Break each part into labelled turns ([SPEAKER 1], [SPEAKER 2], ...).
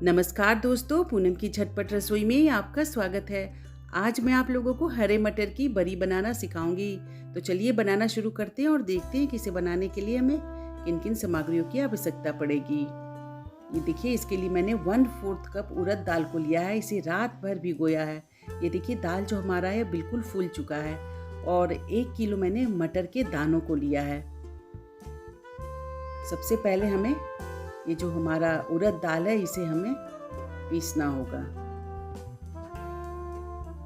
[SPEAKER 1] नमस्कार दोस्तों, पूनम की झटपट रसोई में आपका स्वागत है। आज मैं आप लोगों को हरे मटर की बड़ी बनाना सिखाऊंगी। तो चलिए बनाना शुरू करते हैं और देखते हैं कि इसे बनाने के लिए हमें किन किन सामग्रियों की आवश्यकता पड़ेगी। ये देखिए, इसके लिए मैंने 1/4 कप उड़द दाल को लिया है। इसे रात भर भिगोया है। ये देखिए, दाल जो हमारा है बिल्कुल फूल चुका है। और 1 किलो मैंने मटर के दानों को लिया है। सबसे पहले हमें ये जो हमारा उड़द दाल है इसे हमें पीसना होगा।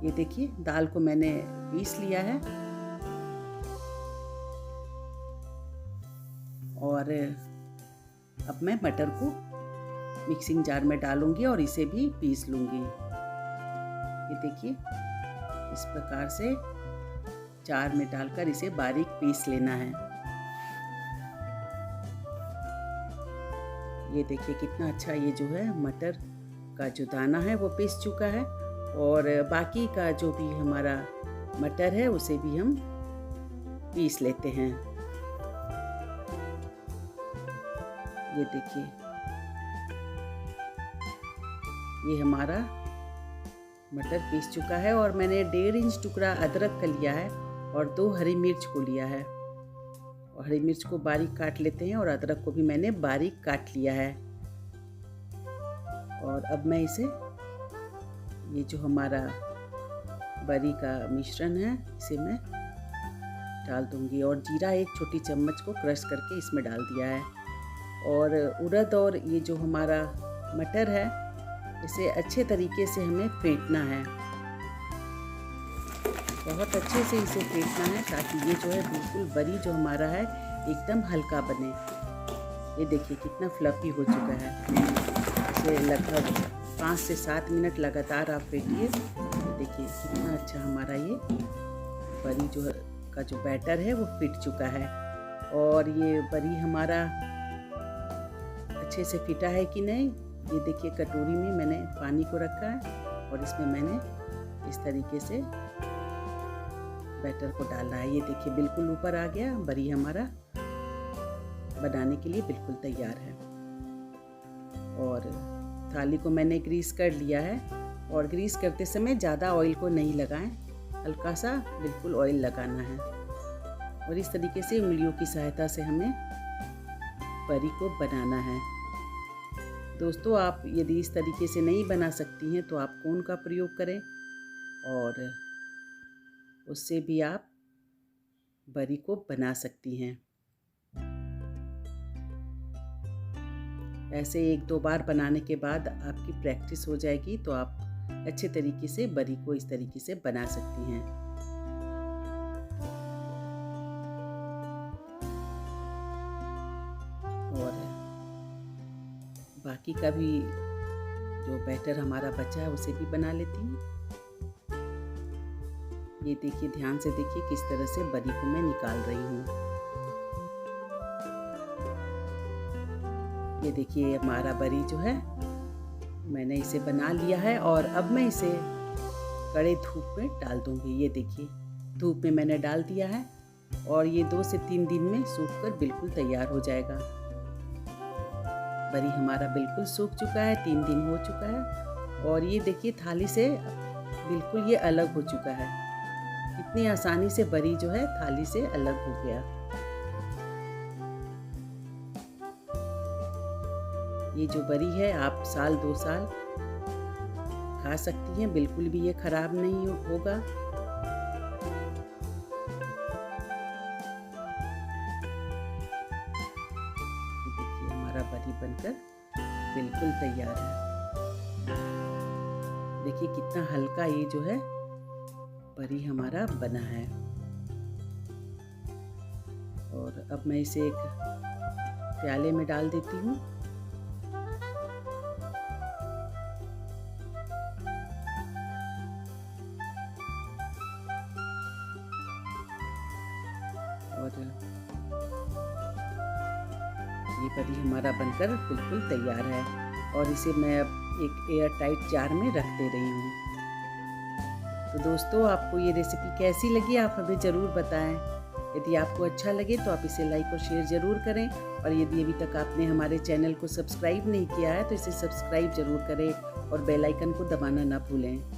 [SPEAKER 1] ये देखिए, दाल को मैंने पीस लिया है और अब मैं मटर को मिक्सिंग जार में डालूंगी और इसे भी पीस लूंगी। ये देखिए, इस प्रकार से जार में डालकर इसे बारीक पीस लेना है। ये देखिए कितना अच्छा ये जो है मटर का जो दाना है वो पीस चुका है। और बाकी का जो भी हमारा मटर है उसे भी हम पीस लेते हैं। ये देखिए, ये हमारा मटर पीस चुका है। और मैंने 1.5 इंच टुकड़ा अदरक का लिया है और 2 हरी मिर्च को लिया है। और हरी मिर्च को बारीक काट लेते हैं और अदरक को भी मैंने बारीक काट लिया है। और अब मैं इसे, ये जो हमारा बड़ी का मिश्रण है इसे मैं डाल दूंगी। और जीरा 1 छोटी चम्मच को क्रश करके इसमें डाल दिया है। और उड़द और ये जो हमारा मटर है इसे अच्छे तरीके से हमें फेंटना है। बहुत अच्छे से इसे फेंटना है ताकि ये जो है बिल्कुल बड़ी जो हमारा है एकदम हल्का बने। ये देखिए कितना फ्लफी हो चुका है। इसे लगभग 5 से 7 मिनट लगातार आप फेंटिए। देखिए कितना अच्छा हमारा ये बड़ी जो का जो बैटर है वो फिट चुका है। और ये बड़ी हमारा अच्छे से फिटा है कि नहीं, ये देखिए कटोरी में मैंने पानी को रखा है और इसमें मैंने इस तरीके से बैटर को डालना है। ये देखिए बिल्कुल ऊपर आ गया। बड़ी हमारा बनाने के लिए बिल्कुल तैयार है। और थाली को मैंने ग्रीस कर लिया है। और ग्रीस करते समय ज़्यादा ऑयल को नहीं लगाएं, हल्का सा बिल्कुल ऑयल लगाना है। और इस तरीके से उंगलियों की सहायता से हमें बड़ी को बनाना है। दोस्तों, आप यदि इस तरीके से नहीं बना सकती हैं तो आप कोन का प्रयोग करें और उससे भी आप बड़ी को बना सकती हैं। ऐसे 1-2 बार बनाने के बाद आपकी प्रैक्टिस हो जाएगी तो आप अच्छे तरीके से बड़ी को इस तरीके से बना सकती हैं। और बाकी का भी जो बैटर हमारा बचा है उसे भी बना लेती हूँ। ये देखिए, ध्यान से देखिए किस तरह से बड़ी को मैं निकाल रही हूँ। ये देखिए हमारा बड़ी जो है मैंने इसे बना लिया है। और अब मैं इसे कड़े धूप में डाल दूंगी। ये देखिए धूप में मैंने डाल दिया है और ये 2 से 3 दिन में सूख कर बिल्कुल तैयार हो जाएगा। बड़ी हमारा बिल्कुल सूख चुका है, 3 दिन हो चुका है। और ये देखिए थाली से बिल्कुल ये अलग हो चुका है। इतनी आसानी से बड़ी जो है थाली से अलग हो गया। ये जो बड़ी है आप 1-2 साल खा सकती हैं, बिल्कुल भी ये खराब नहीं होगा। देखिए हमारा बड़ी बनकर बिल्कुल तैयार है। देखिए कितना हल्का ये जो है बड़ी हमारा बना है। और अब मैं इसे एक प्याले में डाल देती हूँ। और ये बड़ी हमारा बनकर बिल्कुल तैयार है। और इसे मैं अब एक एयर टाइट जार में रख दे रही हूँ। तो दोस्तों, आपको ये रेसिपी कैसी लगी आप हमें ज़रूर बताएं। यदि आपको अच्छा लगे तो आप इसे लाइक और शेयर ज़रूर करें, और यदि अभी तक आपने हमारे चैनल को सब्सक्राइब नहीं किया है तो इसे सब्सक्राइब ज़रूर करें और बेल आइकन को दबाना ना भूलें।